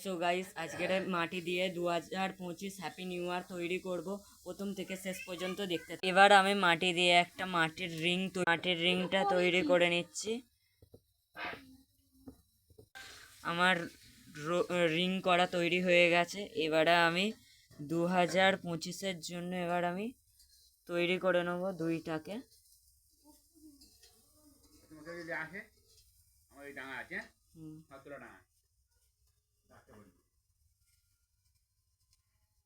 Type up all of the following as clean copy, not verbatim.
So guys আজকের মাটি দিয়ে 2025 হ্যাপি নিউ ইয়ার তৈরি করব। প্রথম থেকে শেষ পর্যন্ত দেখতে। এবার আমি মাটি দিয়ে একটা মাটির রিংটা তৈরি করে নিচ্ছি। আমার রিং করা তৈরি হয়ে গেছে। এবারে আমি 2025-এর জন্য এবার আমি তৈরি করে নেবো দুইটাকে।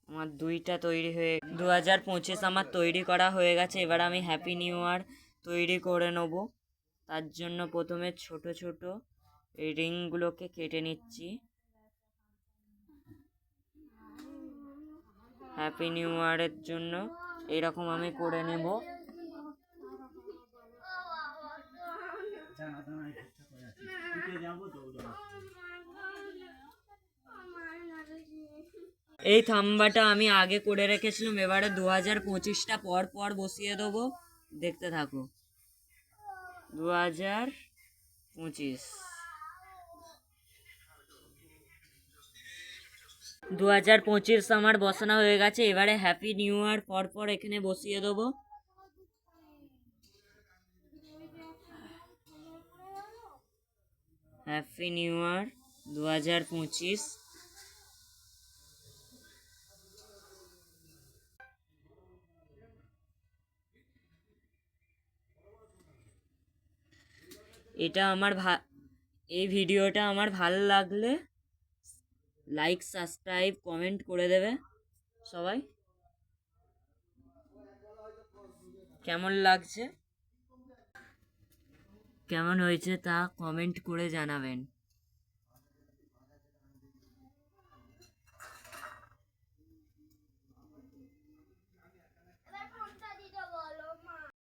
আমার দুইটা তৈরি হয়ে 2025 আমার তৈরি করা হয়ে গেছে। এবার আমি হ্যাপি নিউ ইয়ার তৈরি করে নেব। তার জন্য প্রথমে ছোট ছোট এই রিংগুলোকে কেটে নিচ্ছি। হ্যাপি নিউ ইয়ারের জন্য এরকম আমি করে নেব। এই থাম্বাটা আমি আগে করে রেখেছিলাম। এবারে 2025টা পর পর বসিয়ে দেবো, দেখতে থাকো। 2025 আমার বসানো হয়ে গেছে। এবারে হ্যাপি নিউ ইয়ার পর পর এখানে বসিয়ে দেবো। Happy new year 2025। এটা আমার এই ভিডিওটা আমার ভালো লাগলে লাইক, সাবস্ক্রাইব, কমেন্ট করে দেবে সবাই। কেমন লাগছে, কেমন হয়েছে তা কমেন্ট করে জানাবেন।